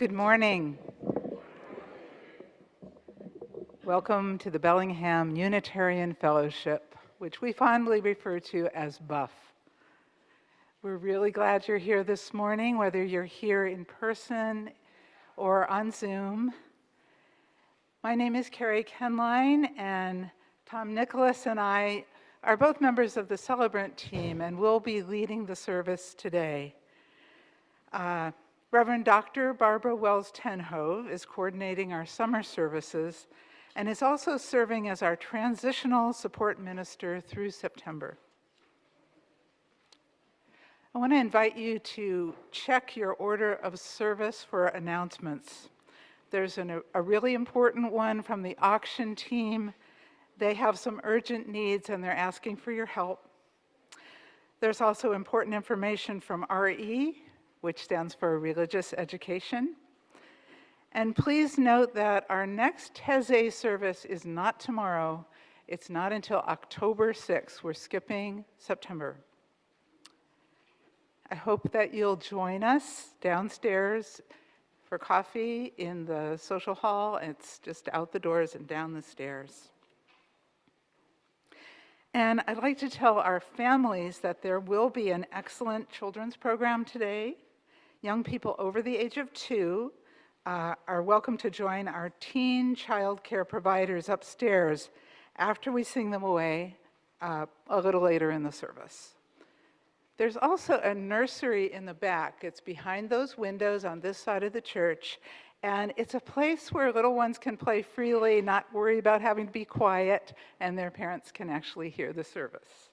Good morning. Welcome to the Bellingham Unitarian Fellowship, which we fondly refer to as BUF. We're really glad you're here this morning, whether you're here in person or on Zoom. My name is Carrie Kenline, and Tom Nicholas and I are both members of the celebrant team, and we'll be leading the service today. Reverend Dr. Barbara Wells-Tenhove is coordinating our summer services and is also serving as our transitional support minister through September. I want to invite you to check your order of service for announcements. There's a really important one from the auction team. They have some urgent needs and they're asking for your help. There's also important information from RE, which stands for Religious Education. And please note that our next Taizé service is not tomorrow. It's not until October 6th. We're skipping September. I hope that you'll join us downstairs for coffee in the social hall. It's just out the doors and down the stairs. And I'd like to tell our families that there will be an excellent children's program today. Young people over the age of 2 are welcome to join our teen child care providers upstairs after we sing them away a little later in the service. There's also a nursery in the back. It's behind those windows on this side of the church, and it's a place where little ones can play freely, not worry about having to be quiet, and their parents can actually hear the service.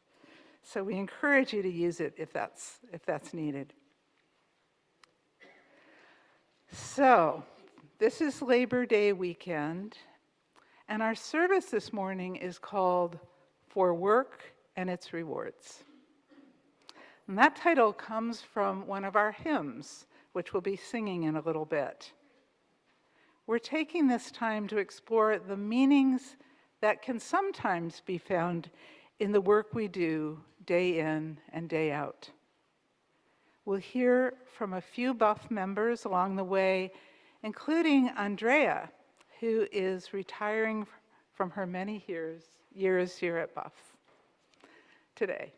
So we encourage you to use it if that's needed. So, this is Labor Day weekend, and our service this morning is called For Work and Its Rewards. And that title comes from one of our hymns, which we'll be singing in a little bit. We're taking this time to explore the meanings that can sometimes be found in the work we do day in and day out. We'll hear from a few BUF members along the way, including Andrea, who is retiring from her many years here at BUF today.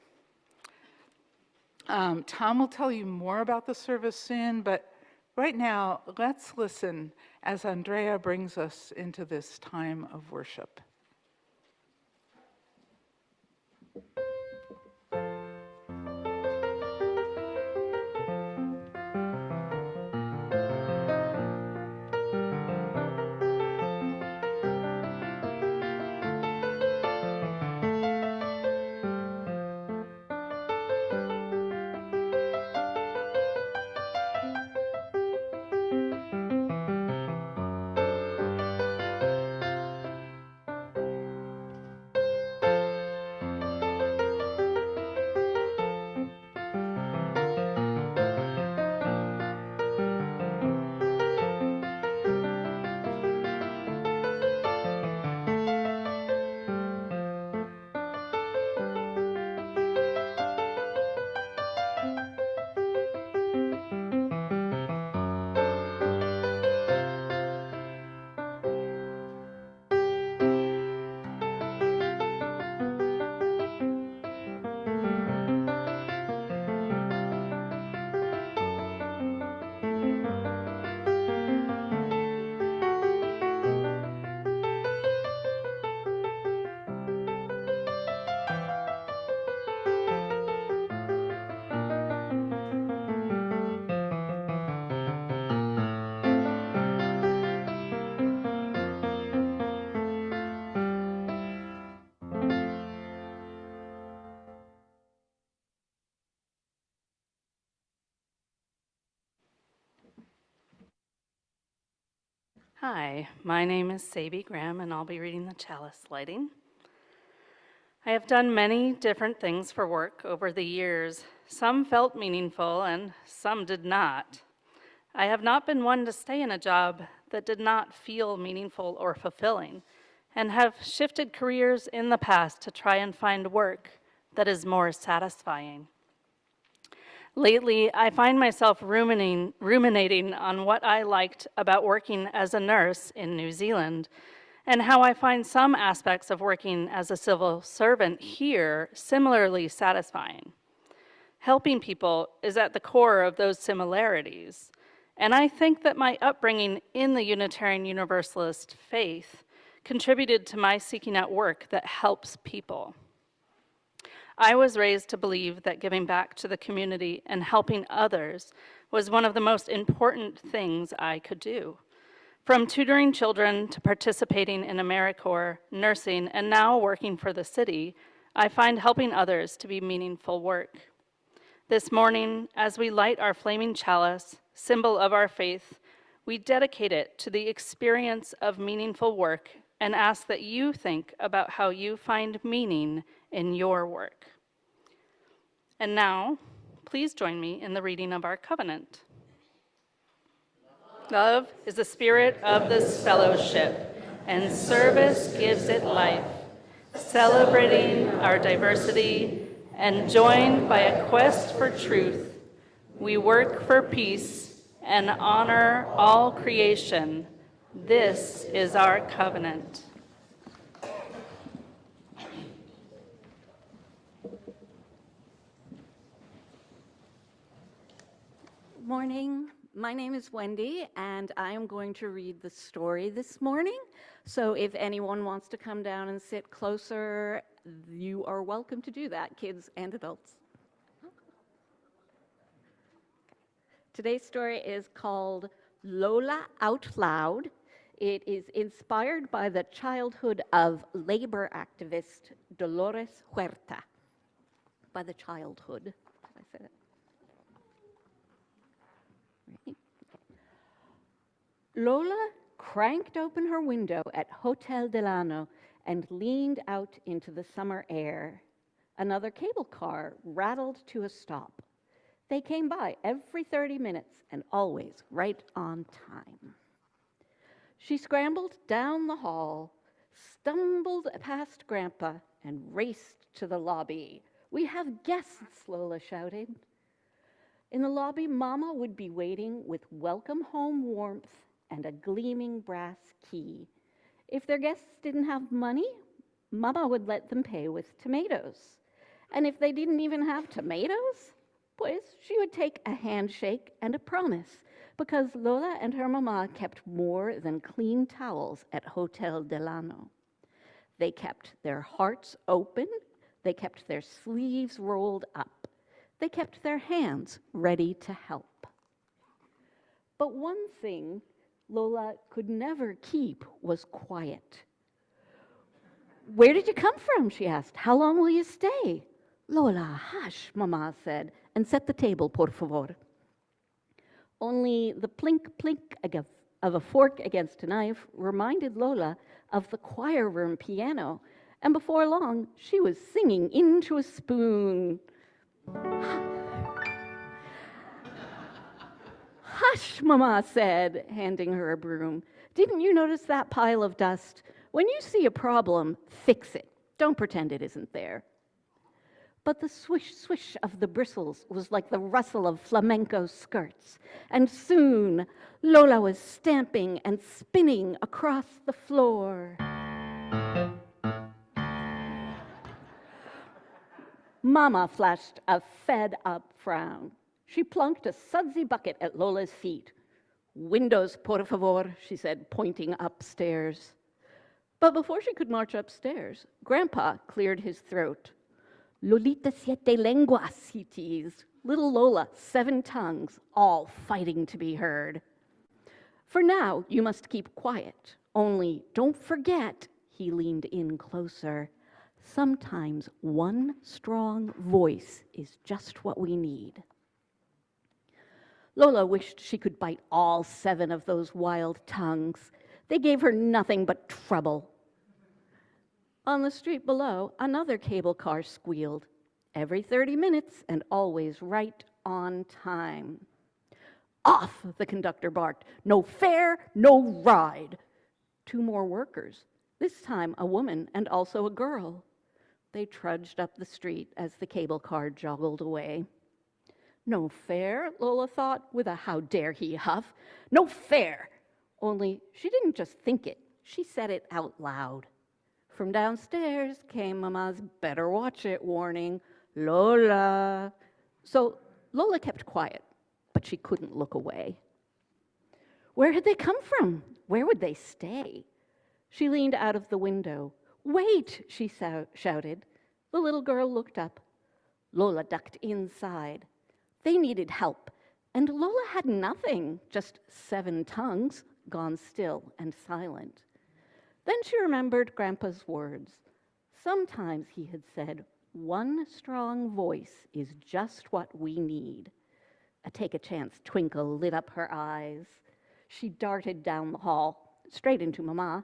Tom will tell you more about the service soon, but right now, let's listen as Andrea brings us into this time of worship. Hi, my name is Sadie Graham, and I'll be reading the chalice lighting. I have done many different things for work over the years. Some felt meaningful, and some did not. I have not been one to stay in a job that did not feel meaningful or fulfilling, and have shifted careers in the past to try and find work that is more satisfying. Lately, I find myself ruminating on what I liked about working as a nurse in New Zealand, and how I find some aspects of working as a civil servant here similarly satisfying. Helping people is at the core of those similarities, and I think that my upbringing in the Unitarian Universalist faith contributed to my seeking out work that helps people. I was raised to believe that giving back to the community and helping others was one of the most important things I could do. From tutoring children to participating in AmeriCorps, nursing, and now working for the city, I find helping others to be meaningful work. This morning, as we light our flaming chalice, symbol of our faith, we dedicate it to the experience of meaningful work and ask that you think about how you find meaning in your work. And now, please join me in the reading of our covenant. Love is the spirit of this fellowship, and service gives it life. Celebrating our diversity and joined by a quest for truth, we work for peace and honor all creation. This is our covenant. Morning. My name is Wendy, and I am going to read the story this morning. So if anyone wants to come down and sit closer, you are welcome to do that, kids and adults. Today's story is called Lola Out Loud. It is inspired by the childhood of labor activist Dolores Huerta. By the childhood, did I say that? Lola cranked open her window at Hotel Delano and leaned out into the summer air. Another cable car rattled to a stop. They came by every 30 minutes and always right on time. She scrambled down the hall, stumbled past Grandpa, and raced to the lobby. "We have guests," Lola shouted. In the lobby, Mama would be waiting with welcome home warmth and a gleaming brass key. If their guests didn't have money, Mama would let them pay with tomatoes. And if they didn't even have tomatoes, pues she would take a handshake and a promise, because Lola and her mama kept more than clean towels at Hotel Delano. They kept their hearts open, they kept their sleeves rolled up, they kept their hands ready to help. But one thing Lola could never keep was quiet. "Where did you come from?" she asked. "How long will you stay?" "Lola, hush," Mama said, "and set the table, por favor." Only the plink-plink of a fork against a knife reminded Lola of the choir room piano, and before long, she was singing into a spoon. "Hush," Mama said, handing her a broom. "Didn't you notice that pile of dust? When you see a problem, fix it. Don't pretend it isn't there." But the swish, swish of the bristles was like the rustle of flamenco skirts, and soon Lola was stamping and spinning across the floor. Mama flashed a fed-up frown. She plunked a sudsy bucket at Lola's feet. "Windows, por favor," she said, pointing upstairs. But before she could march upstairs, Grandpa cleared his throat. "Lolita siete lenguas," he teased. Little Lola, 7 tongues, all fighting to be heard. "For now, you must keep quiet. Only don't forget," he leaned in closer, "sometimes one strong voice is just what we need." Lola wished she could bite all 7 of those wild tongues. They gave her nothing but trouble. On the street below, another cable car squealed. Every 30 minutes and always right on time. "Off," the conductor barked. "No fare, no ride." 2 more workers, this time a woman and also a girl. They trudged up the street as the cable car joggled away. No fair, Lola thought, with a how dare he huff. No fair! Only she didn't just think it, she said it out loud. From downstairs came Mama's better watch it warning, Lola. So Lola kept quiet, but she couldn't look away. Where had they come from? Where would they stay? She leaned out of the window. Wait, she shouted. The little girl looked up. Lola ducked inside. They needed help, and Lola had nothing, just 7 tongues gone still and silent. Then she remembered Grandpa's words. Sometimes, he had said, one strong voice is just what we need. A take-a-chance twinkle lit up her eyes. She darted down the hall, straight into Mama.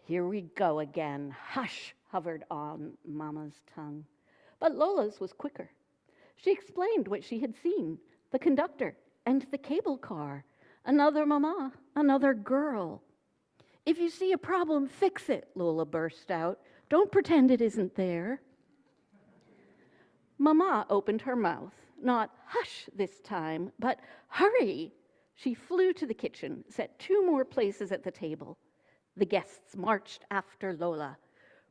Here we go again. Hush, hovered on Mama's tongue. But Lola's was quicker. She explained what she had seen, the conductor and the cable car. Another Mama, another girl. If you see a problem, fix it, Lola burst out. Don't pretend it isn't there. Mama opened her mouth, not hush this time, but hurry. She flew to the kitchen, set 2 more places at the table. The guests marched after Lola.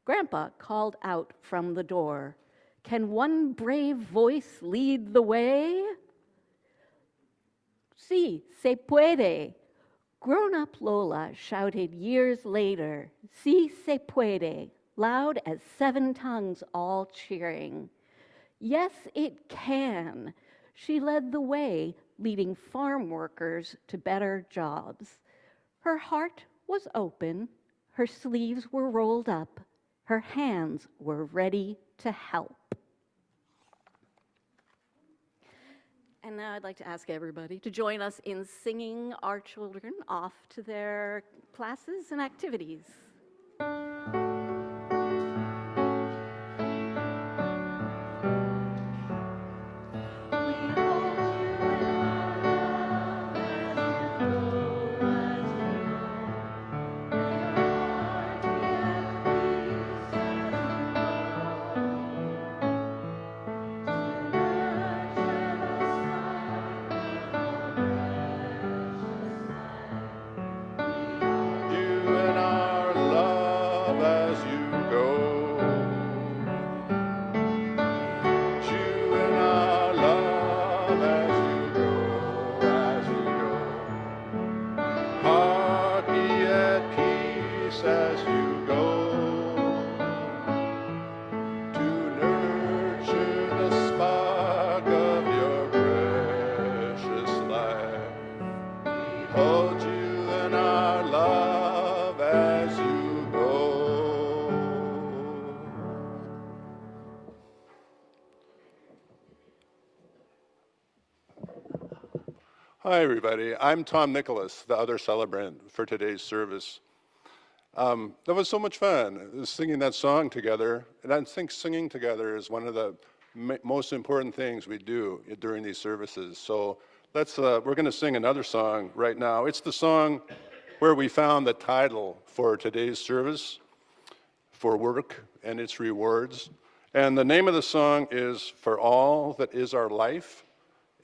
Grandpa called out from the door, can one brave voice lead the way? Si, se puede. Grown-up Lola shouted years later, si se puede, loud as 7 tongues all cheering. Yes, it can. She led the way, leading farm workers to better jobs. Her heart was open, her sleeves were rolled up, her hands were ready to help. And now I'd like to ask everybody to join us in singing our children off to their classes and activities. Hi, everybody. I'm Tom Nicholas, the other celebrant for today's service. That was so much fun, singing that song together. And I think singing together is one of the most important things we do during these services. So we're going to sing another song right now. It's the song where we found the title for today's service, For Work and Its Rewards. And the name of the song is For All That Is Our Life.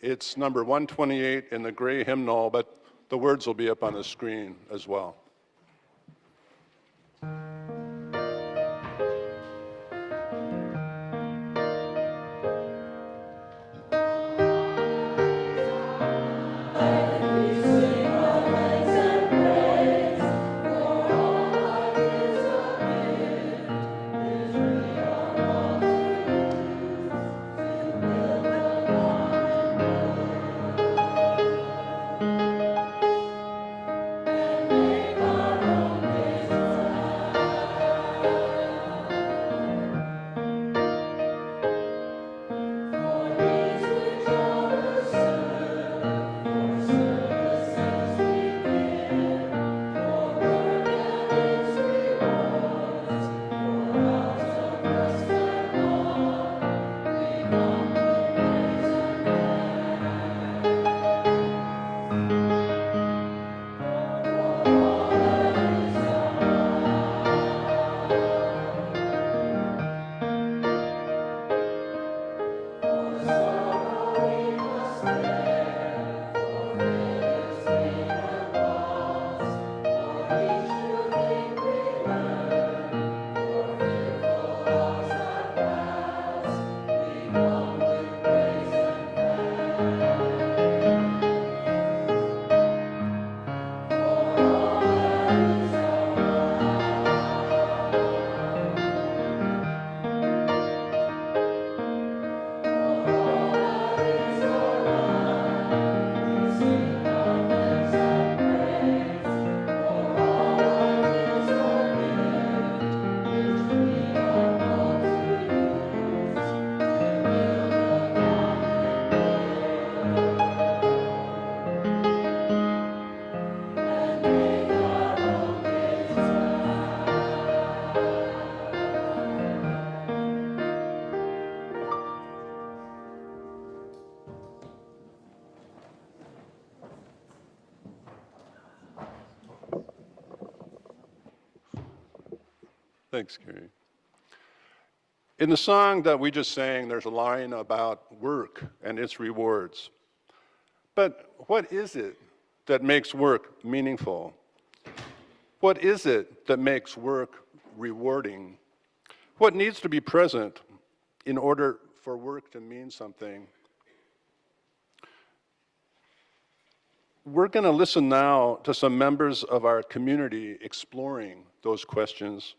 It's number 128 in the gray hymnal, but the words will be up on the screen as well. Make Thanks, Gary. In the song that we just sang, there's a line about work and its rewards. But what is it that makes work meaningful? What is it that makes work rewarding? What needs to be present in order for work to mean something? We're going to listen now to some members of our community exploring those questions,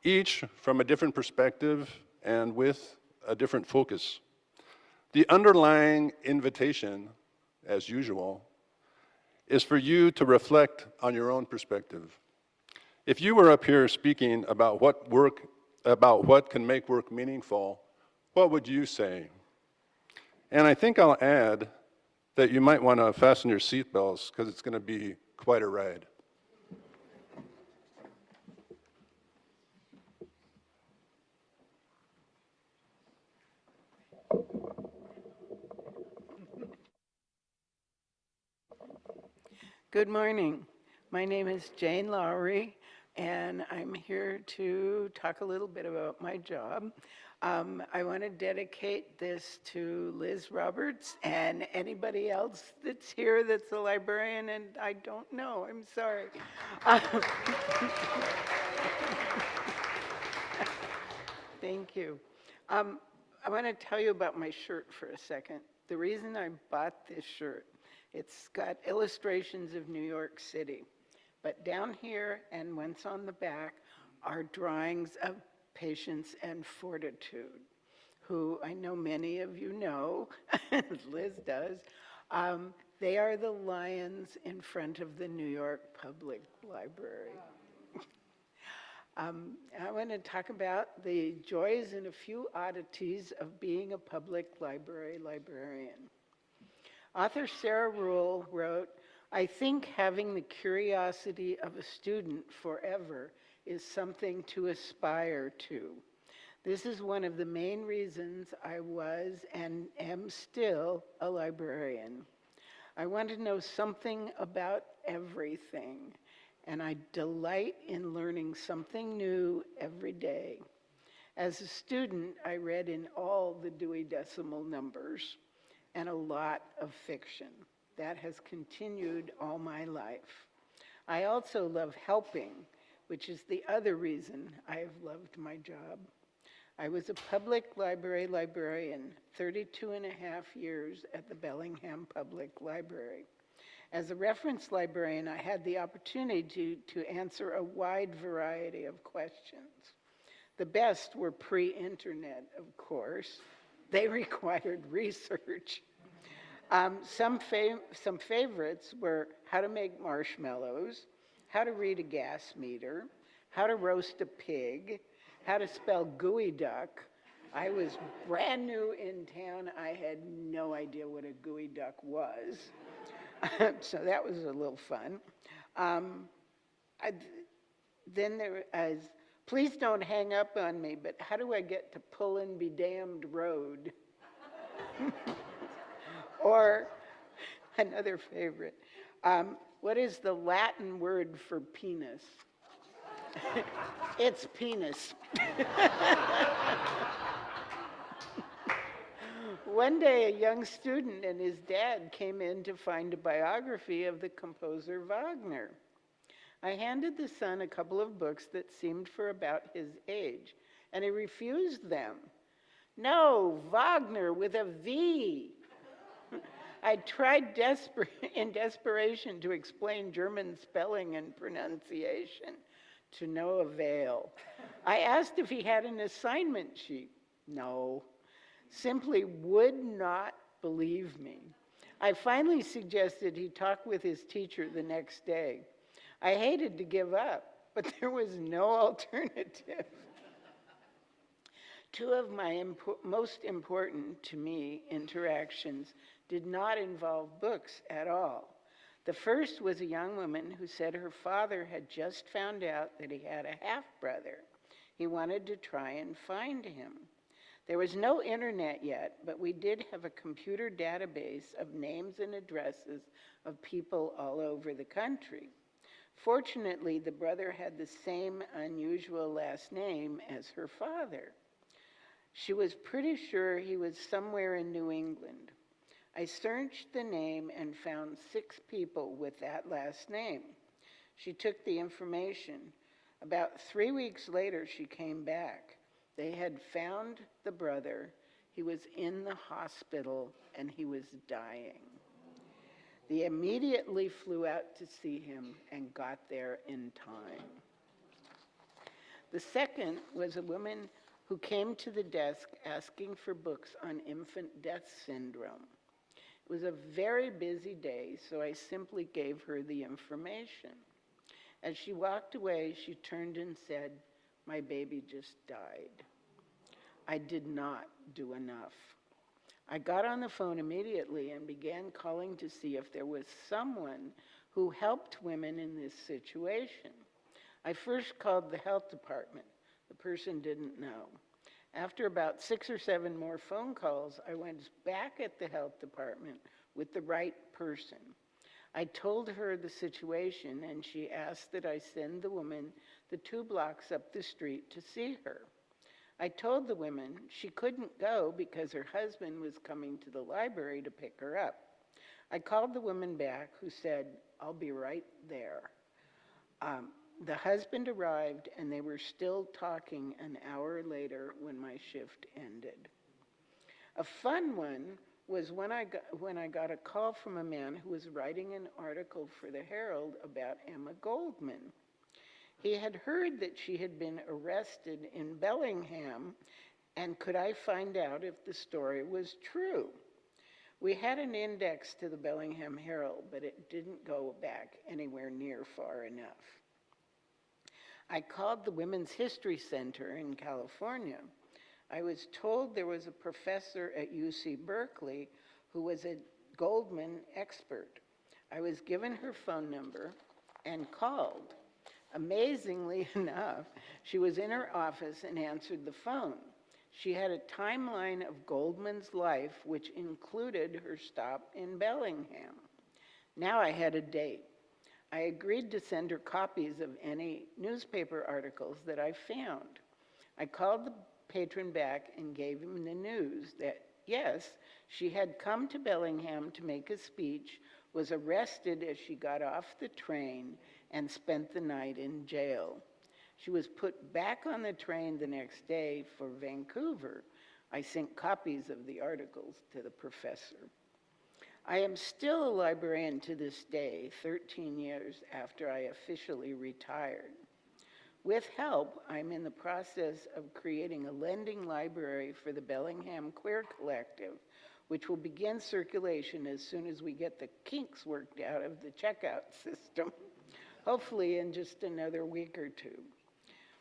each from a different perspective and with a different focus. The underlying invitation, as usual, is for you to reflect on your own perspective. If you were up here speaking about what can make work meaningful, what would you say? And I think I'll add that you might want to fasten your seatbelts because it's going to be quite a ride. Good morning. My name is Jane Lowry, and I'm here to talk a little bit about my job. I want to dedicate this to Liz Roberts and anybody else that's here that's a librarian, and I don't know. I'm sorry. Thank you. I want to tell you about my shirt for a second. The reason I bought this shirt, it's got illustrations of New York City, but down here and once on the back are drawings of Patience and Fortitude, who I know many of you know, Liz does. They are the lions in front of the New York Public Library. I want to talk about the joys and a few oddities of being a public library librarian. Author Sarah Ruhl wrote, "I think having the curiosity of a student forever is something to aspire to. This is one of the main reasons I was and am still a librarian. I want to know something about everything, and I delight in learning something new every day. As a student, I read in all the Dewey Decimal numbers and a lot of fiction. That has continued all my life. I also love helping, which is the other reason I have loved my job. I was a public library librarian 32 and a half years at the Bellingham Public Library. As a reference librarian, I had the opportunity to answer a wide variety of questions. The best were pre-internet, of course. They required research. Some favorites were how to make marshmallows, how to read a gas meter, how to roast a pig, how to spell gooey duck. I was brand new in town. I had no idea what a gooey duck was. So that was a little fun. Then there was, please don't hang up on me, but how do I get to Pullin Be Damned Road? Or another favorite, what is the Latin word for penis? It's penis. One day, a young student and his dad came in to find a biography of the composer Wagner. I handed the son a couple of books that seemed for about his age, and he refused them. No, Wagner with a V. I tried in desperation to explain German spelling and pronunciation, to no avail. I asked if he had an assignment sheet. No. Simply would not believe me. I finally suggested he talk with his teacher the next day. I hated to give up, but there was no alternative. Two of my most important to me interactions did not involve books at all. The first was a young woman who said her father had just found out that he had a half-brother. He wanted to try and find him. There was no internet yet, but we did have a computer database of names and addresses of people all over the country. Fortunately, the brother had the same unusual last name as her father. She was pretty sure he was somewhere in New England. I searched the name and found 6 people with that last name. She took the information. About 3 weeks later, she came back. They had found the brother. He was in the hospital and he was dying. They immediately flew out to see him and got there in time. The second was a woman who came to the desk asking for books on infant death syndrome. It was a very busy day, so I simply gave her the information. As she walked away, she turned and said, "My baby just died." I did not do enough. I got on the phone immediately and began calling to see if there was someone who helped women in this situation. I first called the health department. The person didn't know. After about 6 or 7 more phone calls, I went back at the health department with the right person. I told her the situation, and she asked that I send the woman the 2 blocks up the street to see her. I told the woman she couldn't go because her husband was coming to the library to pick her up. I called the woman back, who said, "I'll be right there." The husband arrived, and they were still talking an hour later when my shift ended. A fun one was when I got a call from a man who was writing an article for the Herald about Emma Goldman. He had heard that she had been arrested in Bellingham, and could I find out if the story was true? We had an index to the Bellingham Herald, but it didn't go back anywhere near far enough. I called the Women's History Center in California. I was told there was a professor at UC Berkeley who was a Goldman expert. I was given her phone number and called. Amazingly enough, she was in her office and answered the phone. She had a timeline of Goldman's life, which included her stop in Bellingham. Now I had a date. I agreed to send her copies of any newspaper articles that I found. I called the patron back and gave him the news that, yes, she had come to Bellingham to make a speech, was arrested as she got off the train, and spent the night in jail. She was put back on the train the next day for Vancouver. I sent copies of the articles to the professor. I am still a librarian to this day, 13 years after I officially retired. With help, I'm in the process of creating a lending library for the Bellingham Queer Collective, which will begin circulation as soon as we get the kinks worked out of the checkout system, hopefully in just another week or 2.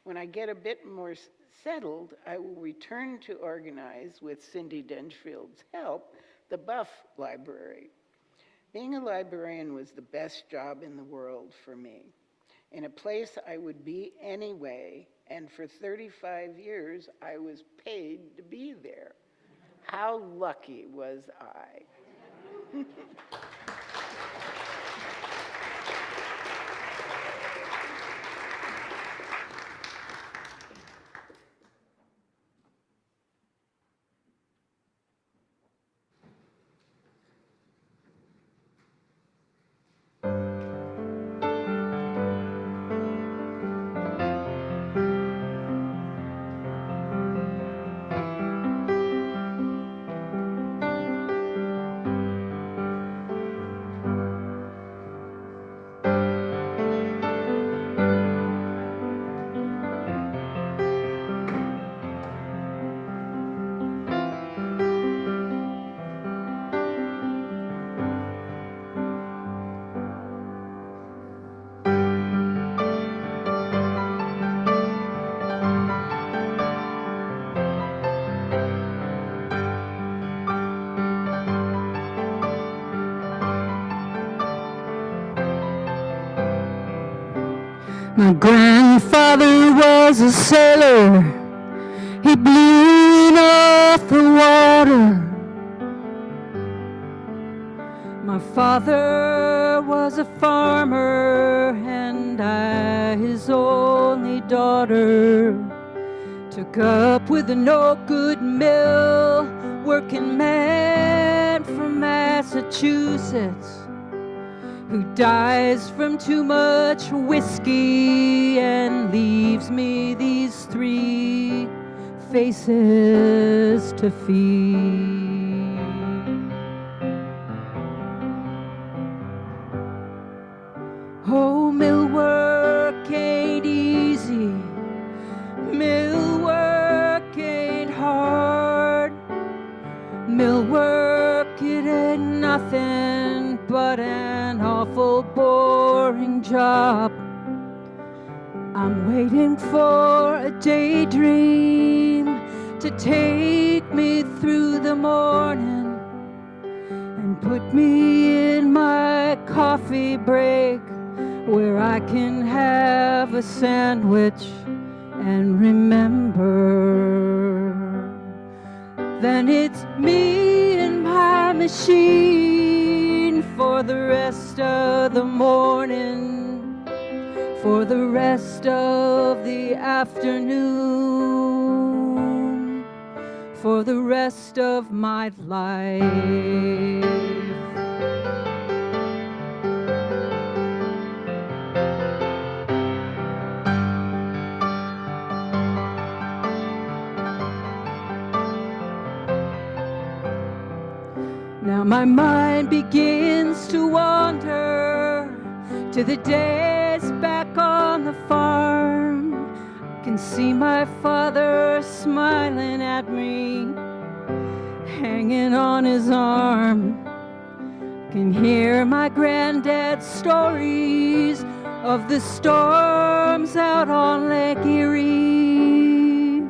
When I get a bit more settled, I will return to organize, with Cindy Denchfield's help, the Buff Library. Being a librarian was the best job in the world for me, in a place I would be anyway, and for 35 years I was paid to be there. How lucky was I? My grandfather was a sailor. He blew in off the water. My father was a farmer and by his only daughter. Took up with a no-good mill working man from Massachusetts, who dies from too much whiskey and leaves me these 3 faces to feed. Oh, mill work ain't easy, mill work ain't hard, mill work it ain't nothing but an awful boring job. I'm waiting for a daydream to take me through the morning and put me in my coffee break where I can have a sandwich and remember. Then it's me and my machine for the rest of the morning, for the rest of the afternoon, for the rest of my life. Now my mind begins to wander to the days back on the farm. I can see my father smiling at me, hanging on his arm. I can hear my granddad's stories of the storms out on Lake Erie,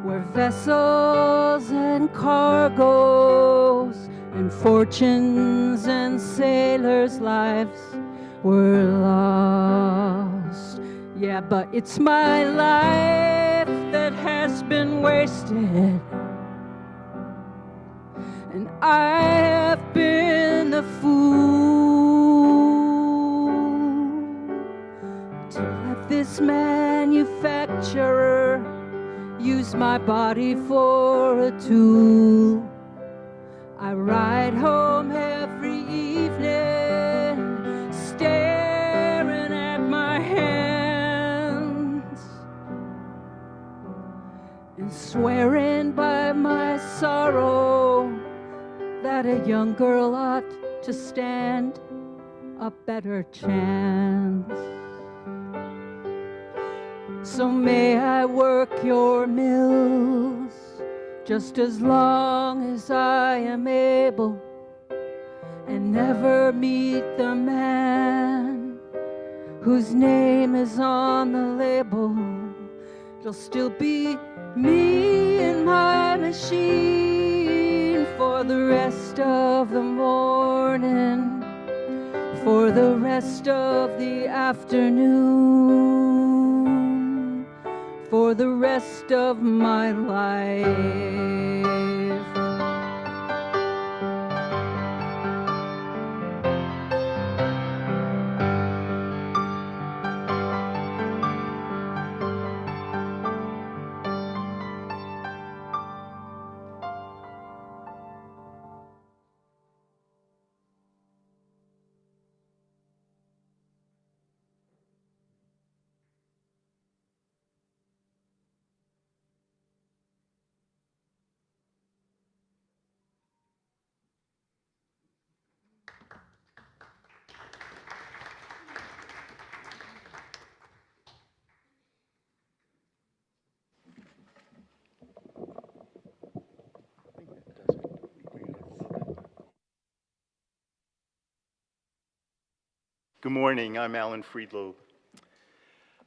where vessels and cargoes and fortunes and sailors' lives were lost. Yeah, but it's my life that has been wasted, and I have been the fool to let this manufacturer use my body for a tool. I ride home every evening, staring at my hands and swearing by my sorrow that a young girl ought to stand a better chance. So may I work your mills just as long as I am able, and never meet the man whose name is on the label. It'll still be me and my machine for the rest of the morning, for the rest of the afternoon, for the rest of my life. Good morning, I'm Alan Friedlob.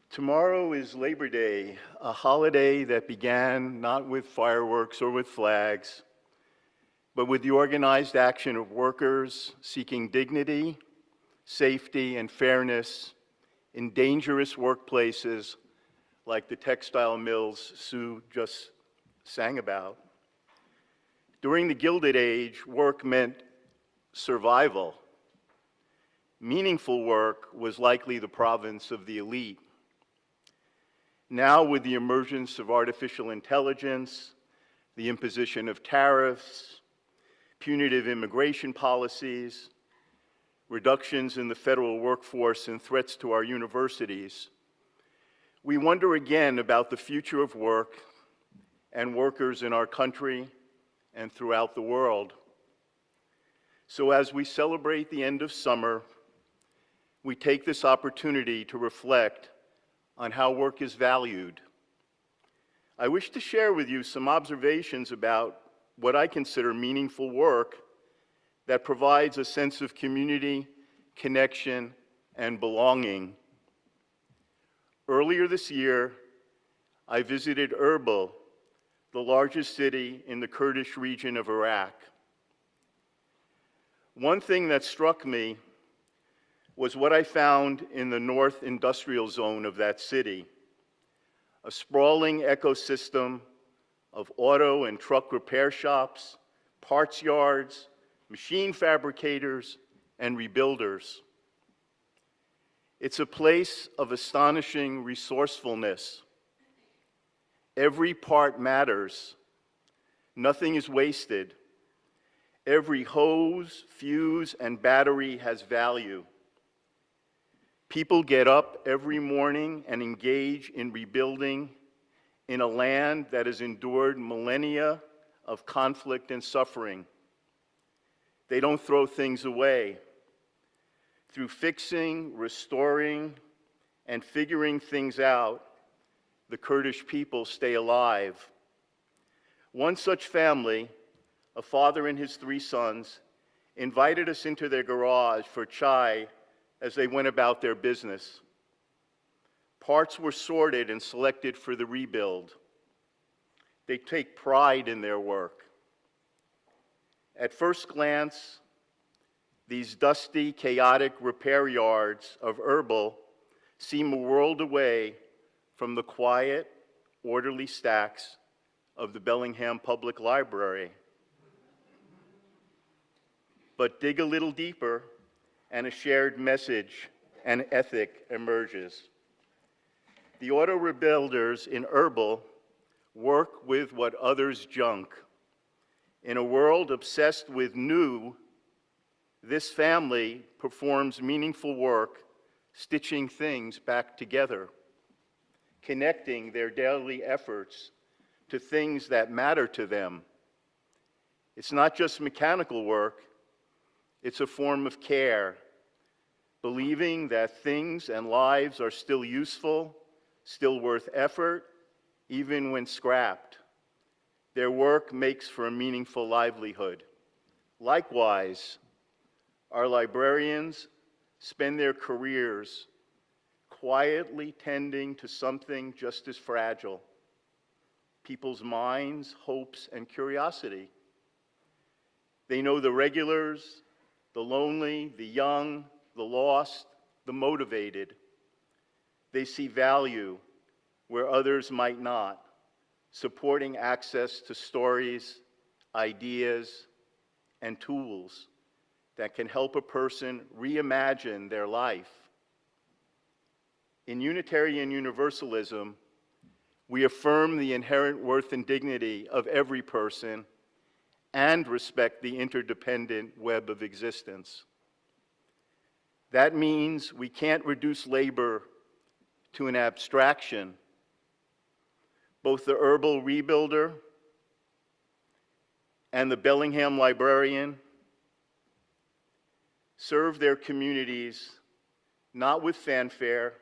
Tomorrow is Labor Day, a holiday that began not with fireworks or with flags, but with the organized action of workers seeking dignity, safety, and fairness in dangerous workplaces like the textile mills Sue just sang about. During the Gilded Age, work meant survival. Meaningful work was likely the province of the elite. Now, with the emergence of artificial intelligence, the imposition of tariffs, punitive immigration policies, reductions in the federal workforce, and threats to our universities, we wonder again about the future of work and workers in our country and throughout the world. So as we celebrate the end of summer, we take this opportunity to reflect on how work is valued. I wish to share with you some observations about what I consider meaningful work that provides a sense of community, connection, and belonging. Earlier this year, I visited Erbil, the largest city in the Kurdish region of Iraq. One thing that struck me was what I found in the North Industrial Zone of that city, a sprawling ecosystem of auto and truck repair shops, parts yards, machine fabricators, and rebuilders. It's a place of astonishing resourcefulness. Every part matters. Nothing is wasted. Every hose, fuse, and battery has value. People get up every morning and engage in rebuilding in a land that has endured millennia of conflict and suffering. They don't throw things away. Through fixing, restoring, and figuring things out, the Kurdish people stay alive. One such family, a father and his 3 sons, invited us into their garage for chai as they went about their business. Parts were sorted and selected for the rebuild. They take pride in their work. At first glance, these dusty, chaotic repair yards of Erbil seem a world away from the quiet, orderly stacks of the Bellingham Public Library. But dig a little deeper, and a shared message and ethic emerges. The auto rebuilders in Erbil work with what others junk. In a world obsessed with new, this family performs meaningful work, stitching things back together, connecting their daily efforts to things that matter to them. It's not just mechanical work, it's a form of care, believing that things and lives are still useful, still worth effort, even when scrapped. Their work makes for a meaningful livelihood. Likewise, our librarians spend their careers quietly tending to something just as fragile: people's minds, hopes, and curiosity. They know the regulars, the lonely, the young, the lost, the motivated. They see value where others might not, supporting access to stories, ideas, and tools that can help a person reimagine their life. In Unitarian Universalism, we affirm the inherent worth and dignity of every person and respect the interdependent web of existence. That means we can't reduce labor to an abstraction. Both the Erbil rebuilder and the Bellingham librarian serve their communities not with fanfare,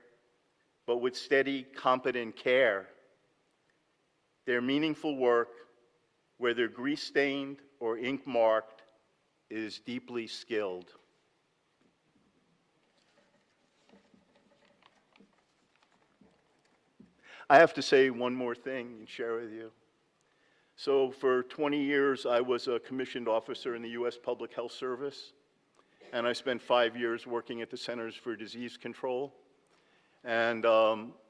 but with steady, competent care. Their meaningful work, whether grease-stained or ink-marked, is deeply skilled. I have to say one more thing and share with you. So for 20 years, I was a commissioned officer in the U.S. Public Health Service, and I spent 5 years working at the Centers for Disease Control. And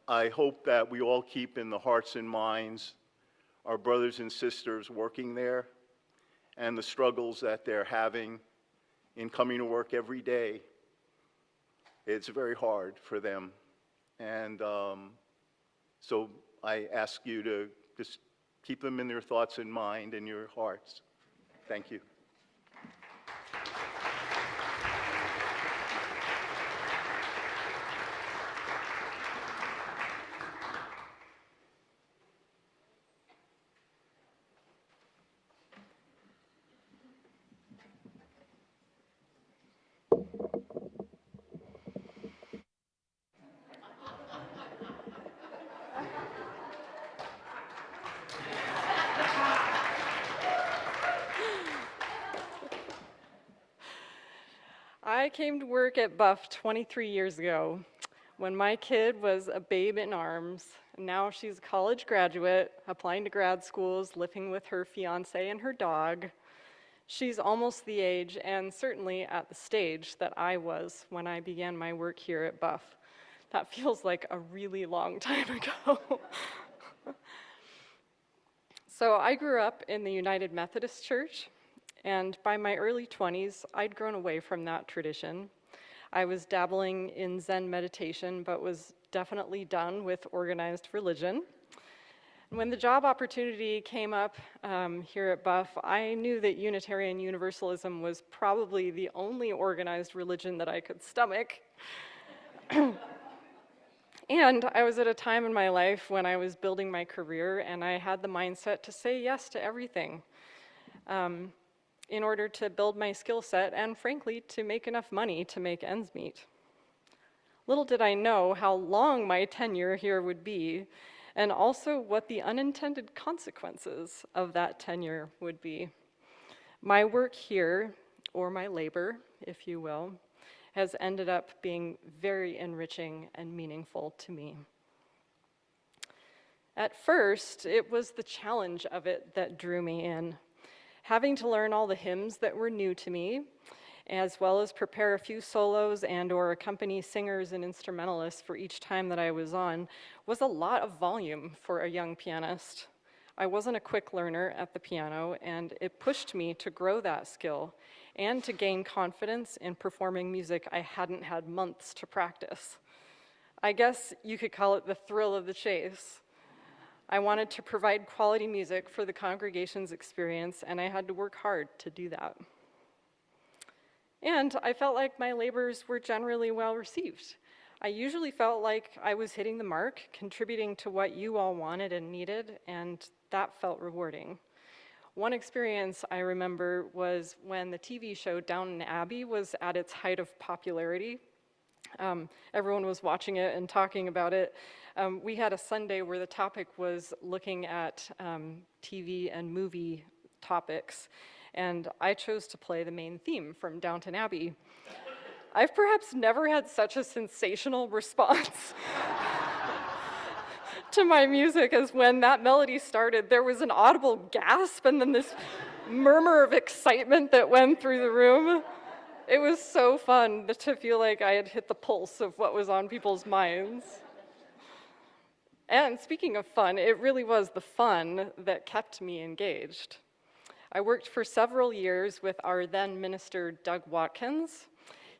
I hope that we all keep in the hearts and minds our brothers and sisters working there and the struggles that they're having in coming to work every day. It's very hard for them. And so I ask you to just keep them in your thoughts and mind and your hearts. Thank you. I came to work at Buff 23 years ago when my kid was a babe in arms. Now she's a college graduate, applying to grad schools, living with her fiance and her dog. She's almost the age and certainly at the stage that I was when I began my work here at Buff. That feels like a really long time ago. So I grew up in the United Methodist Church, and by my early 20s, I'd grown away from that tradition. I was dabbling in Zen meditation, but was definitely done with organized religion. When the job opportunity came up here at Buff, I knew that Unitarian Universalism was probably the only organized religion that I could stomach. And I was at a time in my life when I was building my career, and I had the mindset to say yes to everything in order to build my skill set and, frankly, to make enough money to make ends meet. Little did I know how long my tenure here would be, and also what the unintended consequences of that tenure would be. My work here, or my labor, if you will, has ended up being very enriching and meaningful to me. At first, it was the challenge of it that drew me in. Having to learn all the hymns that were new to me, as well as prepare a few solos and/or accompany singers and instrumentalists for each time that I was on, was a lot of volume for a young pianist. I wasn't a quick learner at the piano, and it pushed me to grow that skill and to gain confidence in performing music I hadn't had months to practice. I guess you could call it the thrill of the chase. I wanted to provide quality music for the congregation's experience, and I had to work hard to do that. And I felt like my labors were generally well received. I usually felt like I was hitting the mark, contributing to what you all wanted and needed, and that felt rewarding. One experience I remember was when the TV show Downton Abbey was at its height of popularity. Everyone was watching it and talking about it. We had a Sunday where the topic was looking at TV and movie topics, and I chose to play the main theme from Downton Abbey. I've perhaps never had such a sensational response to my music as when that melody started. There was an audible gasp and then this murmur of excitement that went through the room. It was so fun to feel like I had hit the pulse of what was on people's minds. And speaking of fun, it really was the fun that kept me engaged. I worked for several years with our then minister, Doug Watkins.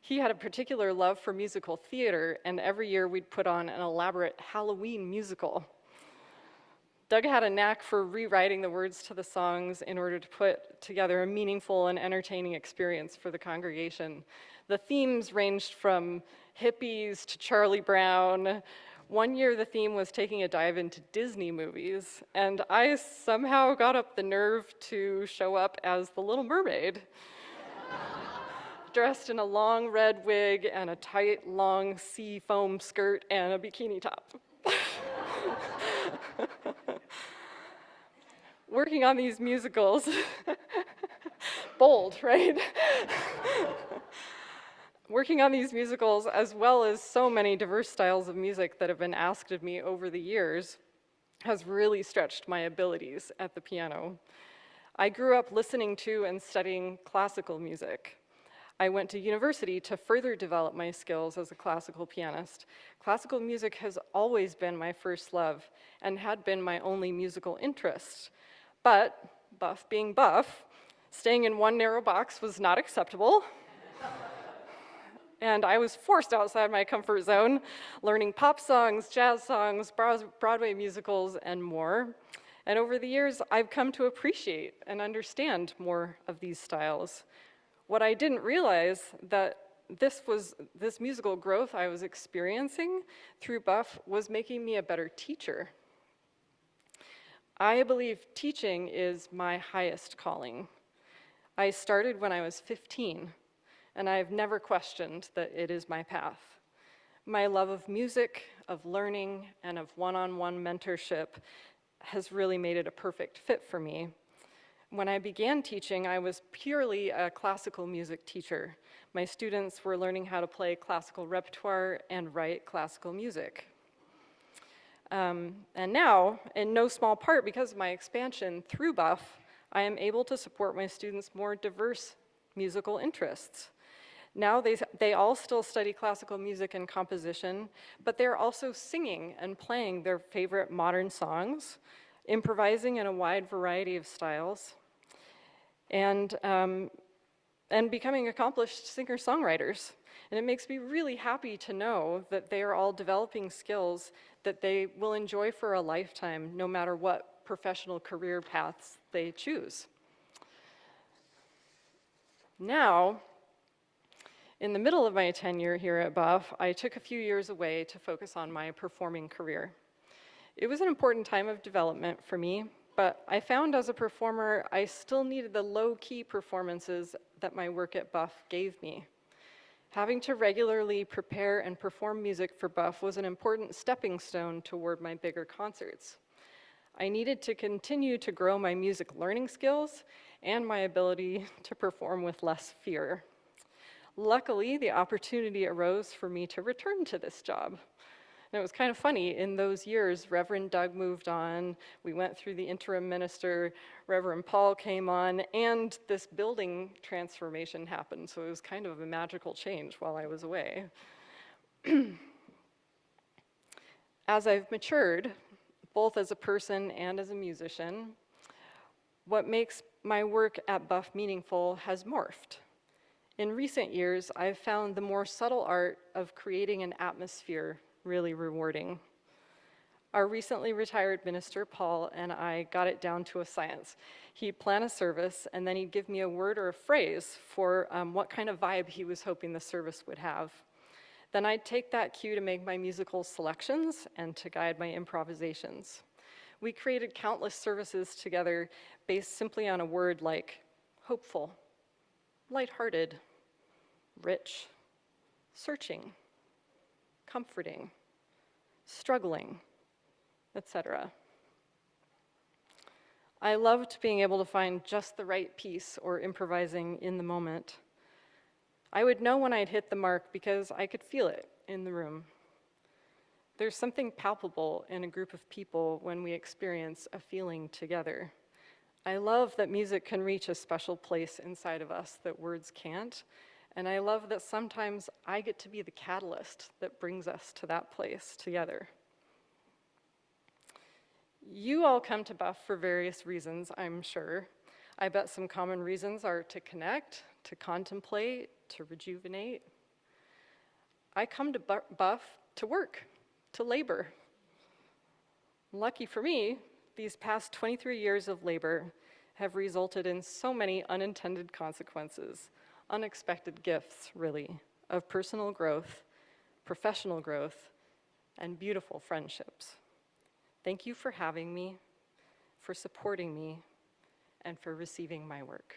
He had a particular love for musical theater, and every year we'd put on an elaborate Halloween musical. Doug had a knack for rewriting the words to the songs in order to put together a meaningful and entertaining experience for the congregation. The themes ranged from hippies to Charlie Brown. One year the theme was taking a dive into Disney movies, and I somehow got up the nerve to show up as the Little Mermaid, dressed in a long red wig and a tight, long sea foam skirt and a bikini top. Working on these musicals, bold, right? Working on these musicals, as well as so many diverse styles of music that have been asked of me over the years, has really stretched my abilities at the piano. I grew up listening to and studying classical music. I went to university to further develop my skills as a classical pianist. Classical music has always been my first love and had been my only musical interest. But, Buff being Buff, staying in one narrow box was not acceptable. And I was forced outside my comfort zone, learning pop songs, jazz songs, Broadway musicals, and more. And over the years, I've come to appreciate and understand more of these styles. What I didn't realize that this musical growth I was experiencing through Buff was making me a better teacher. I believe teaching is my highest calling. I started when I was 15, and I've never questioned that it is my path. My love of music, of learning, and of one-on-one mentorship has really made it a perfect fit for me. When I began teaching, I was purely a classical music teacher. My students were learning how to play classical repertoire and write classical music. And now, in no small part because of my expansion through Buff, I am able to support my students' more diverse musical interests. Now they all still study classical music and composition, but they're also singing and playing their favorite modern songs, improvising in a wide variety of styles, and becoming accomplished singer-songwriters. And it makes me really happy to know that they are all developing skills that they will enjoy for a lifetime, no matter what professional career paths they choose. Now, in the middle of my tenure here at Buff, I took a few years away to focus on my performing career. It was an important time of development for me, but I found as a performer, I still needed the low-key performances that my work at Buff gave me. Having to regularly prepare and perform music for Buff was an important stepping stone toward my bigger concerts. I needed to continue to grow my music learning skills and my ability to perform with less fear. Luckily, the opportunity arose for me to return to this job. And it was kind of funny, in those years, Reverend Doug moved on, we went through the interim minister, Reverend Paul came on, and this building transformation happened, so it was kind of a magical change while I was away. As I've matured, both as a person and as a musician, what makes my work at Buff meaningful has morphed. In recent years, I've found the more subtle art of creating an atmosphere really rewarding. Our recently retired minister, Paul, and I got it down to a science. He'd plan a service, and then he'd give me a word or a phrase for what kind of vibe he was hoping the service would have. Then I'd take that cue to make my musical selections and to guide my improvisations. We created countless services together based simply on a word like hopeful, lighthearted, rich, searching, comforting, struggling, etc. I loved being able to find just the right piece or improvising in the moment. I would know when I'd hit the mark because I could feel it in the room. There's something palpable in a group of people when we experience a feeling together. I love that music can reach a special place inside of us that words can't, and I love that sometimes I get to be the catalyst that brings us to that place together. You all come to Buff for various reasons, I'm sure. I bet some common reasons are to connect, to contemplate, to rejuvenate. I come to Buff to work, to labor. Lucky for me, these past 23 years of labor have resulted in so many unintended consequences, unexpected gifts, really, of personal growth, professional growth, and beautiful friendships. Thank you for having me, for supporting me, and for receiving my work.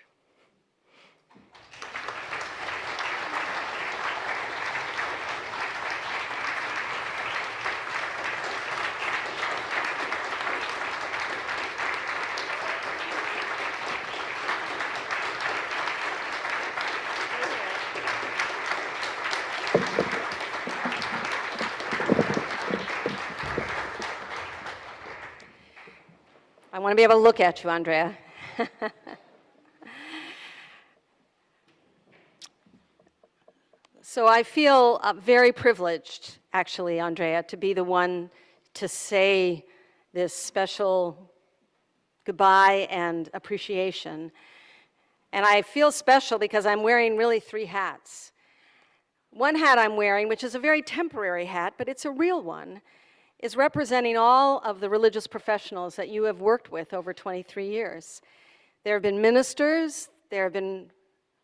I want to be able to look at you, Andrea. So I feel very privileged, actually, Andrea, to be the one to say this special goodbye and appreciation. And I feel special because I'm wearing really 3 hats. One hat I'm wearing, which is a very temporary hat, but it's a real one, is representing all of the religious professionals that you have worked with over 23 years. There have been ministers, there have been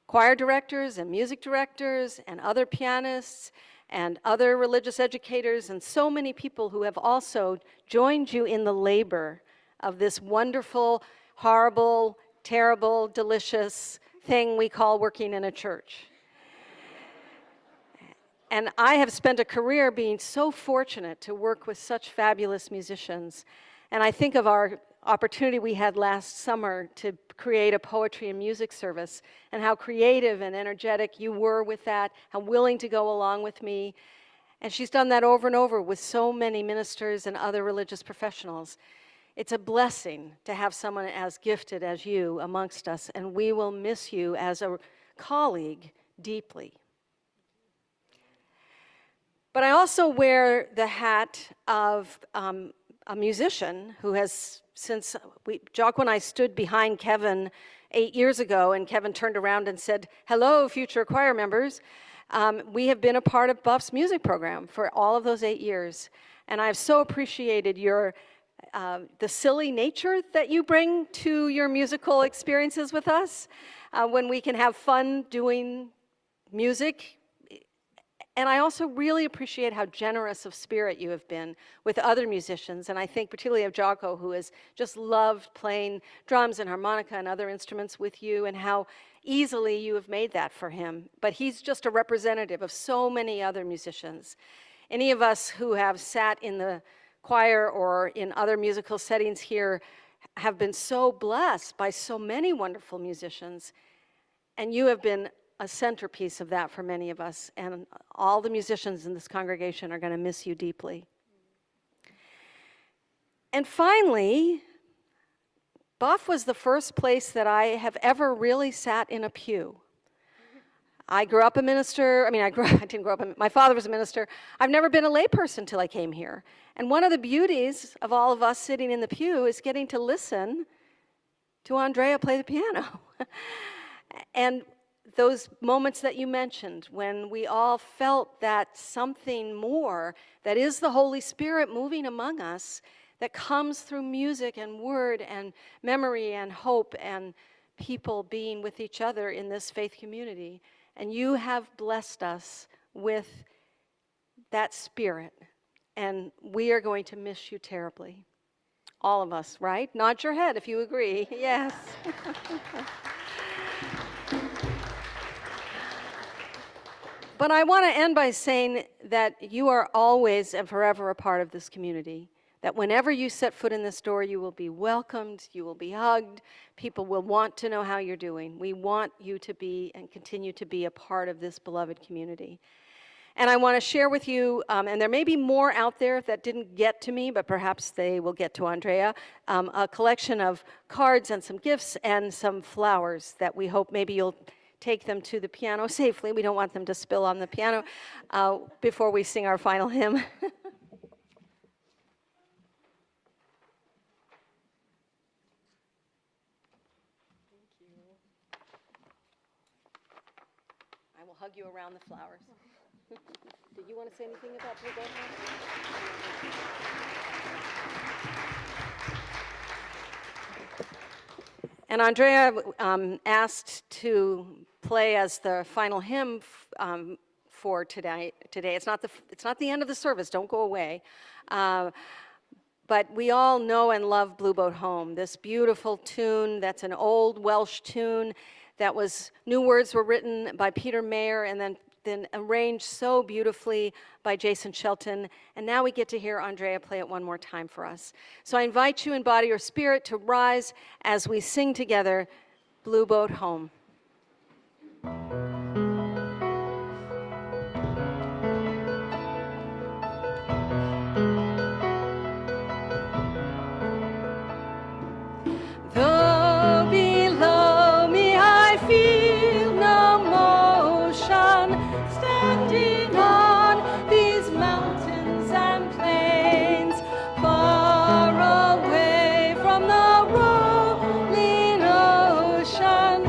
choir directors and music directors and other pianists and other religious educators and so many people who have also joined you in the labor of this wonderful, horrible, terrible, delicious thing we call working in a church. And I have spent a career being so fortunate to work with such fabulous musicians. And I think of our opportunity we had last summer to create a poetry and music service, and how creative and energetic you were with that, how willing to go along with me. And she's done that over and over with so many ministers and other religious professionals. It's a blessing to have someone as gifted as you amongst us, and we will miss you as a colleague deeply. But I also wear the hat of a musician who has, since Jacques and I stood behind Kevin 8 years ago, and Kevin turned around and said, "Hello, future choir members." We have been a part of Buff's music program for all of those 8 years. And I've so appreciated your the silly nature that you bring to your musical experiences with us, when we can have fun doing music. And I also really appreciate how generous of spirit you have been with other musicians, and I think particularly of Jocko, who has just loved playing drums and harmonica and other instruments with you, and how easily you have made that for him. But he's just a representative of so many other musicians. Any of us who have sat in the choir or in other musical settings here have been so blessed by so many wonderful musicians, and you have been a centerpiece of that for many of us, and all the musicians in this congregation are going to miss you deeply. And finally, Buff was the first place that I have ever really sat in a pew. I grew up a minister. I didn't grow up, my father was a minister. I've never been a layperson till I came here. And one of the beauties of all of us sitting in the pew is getting to listen to Andrea play the piano. And those moments that you mentioned, when we all felt that something more, that is the Holy Spirit moving among us, that comes through music and word and memory and hope and people being with each other in this faith community. And you have blessed us with that spirit, and we are going to miss you terribly. All of us, right? Nod your head if you agree. Yes. But I want to end by saying that you are always and forever a part of this community, that whenever you set foot in this door, you will be welcomed, you will be hugged, people will want to know how you're doing. We want you to be and continue to be a part of this beloved community. And I want to share with you, and there may be more out there that didn't get to me, but perhaps they will get to Andrea, a collection of cards and some gifts and some flowers that we hope maybe you'll take them to the piano safely. We don't want them to spill on the piano before we sing our final hymn. I will hug you around the flowers. Did you want to say anything about Blue Boat Home? And Andrea asked to play as the final hymn for today. It's not the end of the service. Don't go away. But we all know and love Blue Boat Home, this beautiful tune that's an old Welsh tune that was, new words were written by Peter Mayer and then arranged so beautifully by Jason Shelton. And now we get to hear Andrea play it one more time for us. So I invite you in body or spirit to rise as we sing together, Blue Boat Home. Though below me I feel no motion, standing on these mountains and plains, far away from the rolling ocean,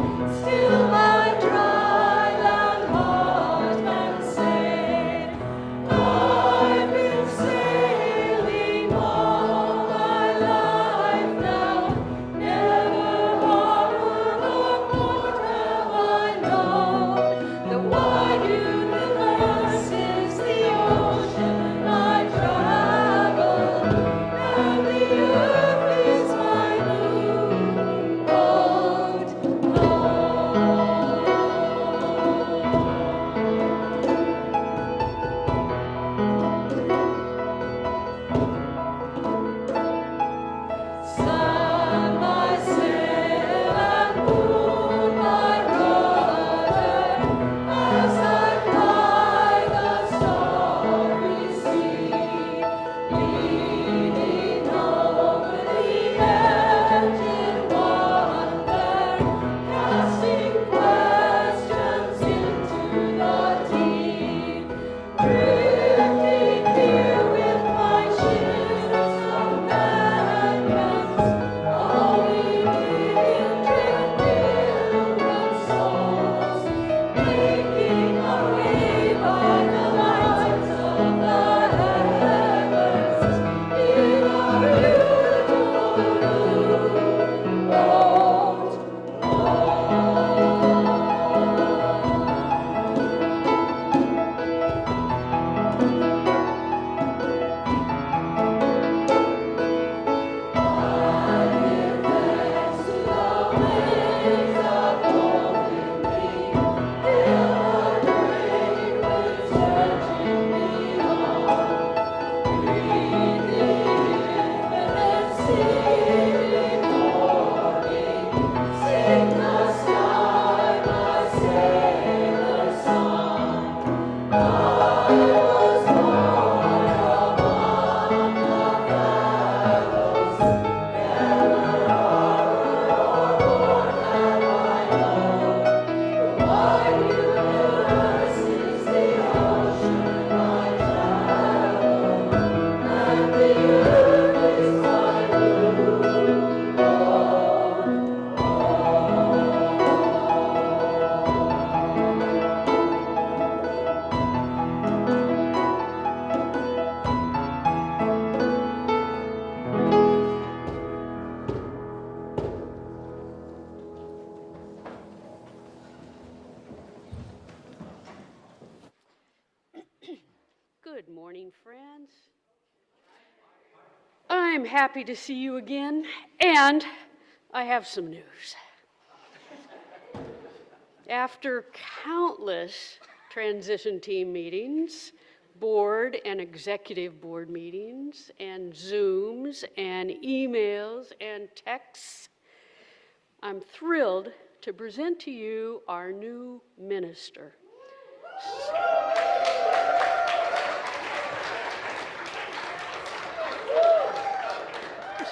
morning, friends. I'm happy to see you again, and I have some news. After countless transition team meetings, board and executive board meetings, and Zooms, and emails, and texts, I'm thrilled to present to you our new minister.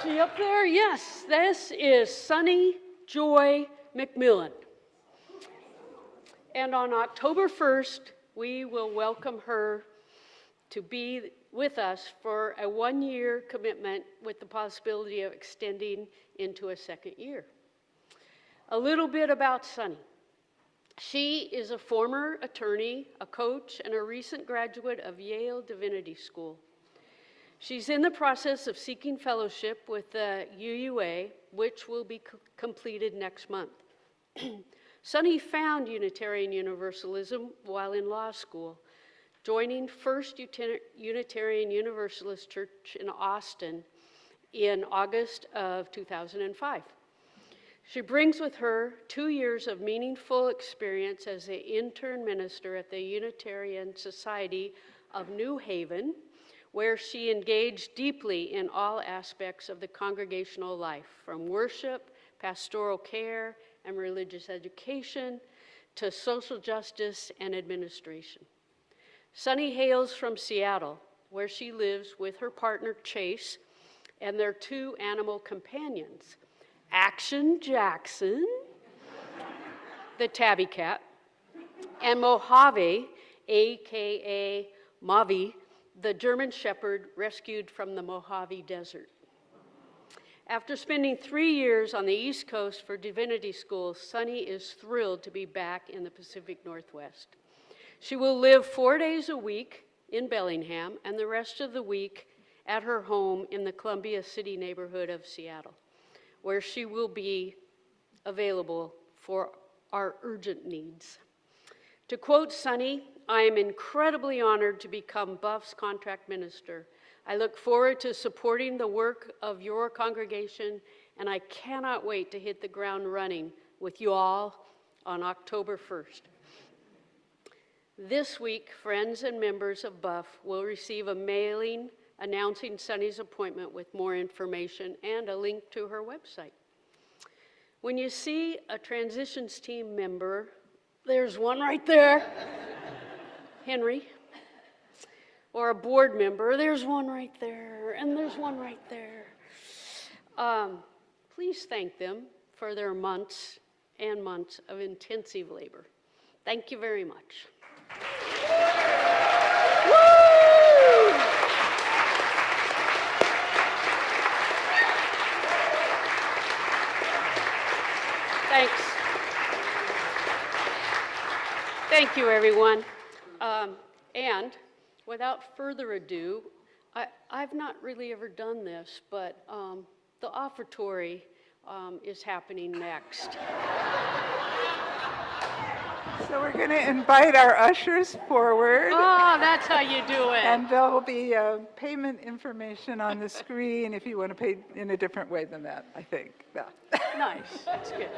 See up there? Yes, this is Sunny Joy McMillan. And on October 1st, we will welcome her to be with us for a one-year commitment with the possibility of extending into a second year. A little bit about Sunny. She is a former attorney, a coach, and a recent graduate of Yale Divinity School. She's in the process of seeking fellowship with the UUA, which will be completed next month. Sunny found Unitarian Universalism while in law school, joining First Unitarian Universalist Church in Austin in August of 2005. She brings with her 2 years of meaningful experience as an intern minister at the Unitarian Society of New Haven, where she engaged deeply in all aspects of the congregational life, from worship, pastoral care, and religious education, to social justice and administration. Sunny hails from Seattle, where she lives with her partner Chase and their 2 animal companions, Action Jackson, the tabby cat, and Mojave, aka Mavi, the German Shepherd rescued from the Mojave Desert. After spending 3 years on the East Coast for divinity school, Sunny is thrilled to be back in the Pacific Northwest. She will live 4 days a week in Bellingham and the rest of the week at her home in the Columbia City neighborhood of Seattle, where she will be available for our urgent needs. To quote Sunny, "I am incredibly honored to become Buff's contract minister. I look forward to supporting the work of your congregation, and I cannot wait to hit the ground running with you all on October 1st. This week, friends and members of Buff will receive a mailing announcing Sunny's appointment with more information and a link to her website. When you see a transitions team member, there's one right there, Henry, or a board member, there's one right there, and there's one right there. Please thank them for their months and months of intensive labor. Thank you very much. Thanks. Thank you, everyone. And without further ado, I've not really ever done this, but the offertory is happening next. So we're going to invite our ushers forward. Oh, that's how you do it. And there'll be payment information on the screen if you want to pay in a different way than that, I think. Yeah. Nice. That's good.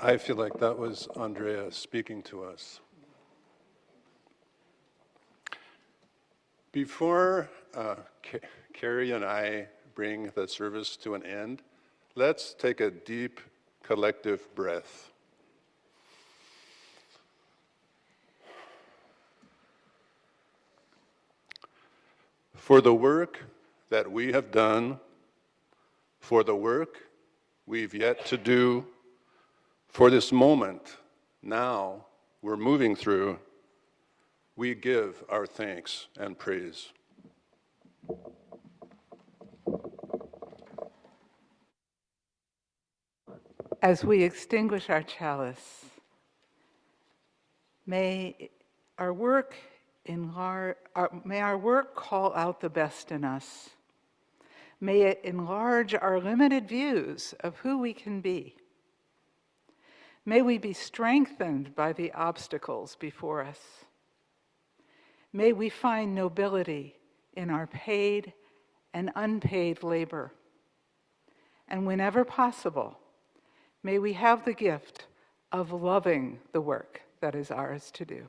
I feel like that was Andrea speaking to us. Before Carrie and I bring the service to an end, let's take a deep collective breath. For the work that we have done, for the work we've yet to do, for this moment now we're moving through, we give our thanks and praise. As we extinguish our chalice, may our work call out the best in us. May it enlarge our limited views of who we can be. May we be strengthened by the obstacles before us. May we find nobility in our paid and unpaid labor. And whenever possible, may we have the gift of loving the work that is ours to do.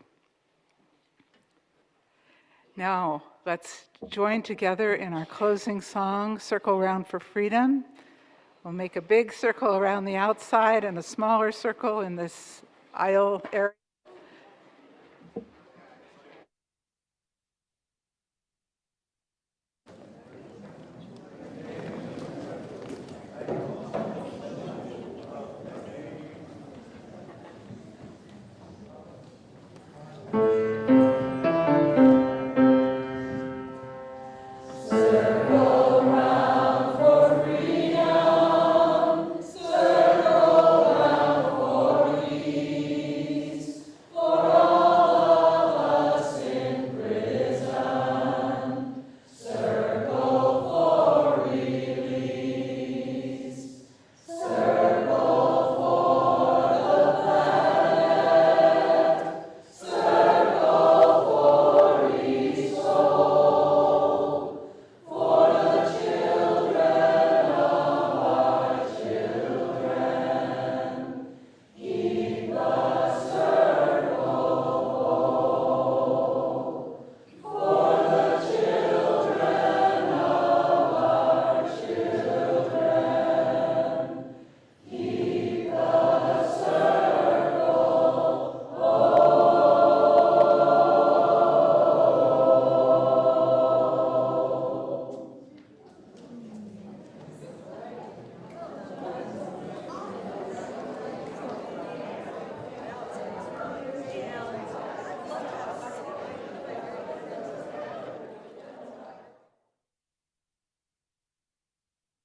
Now, let's join together in our closing song, Circle Round for Freedom. We'll make a big circle around the outside and a smaller circle in this aisle area.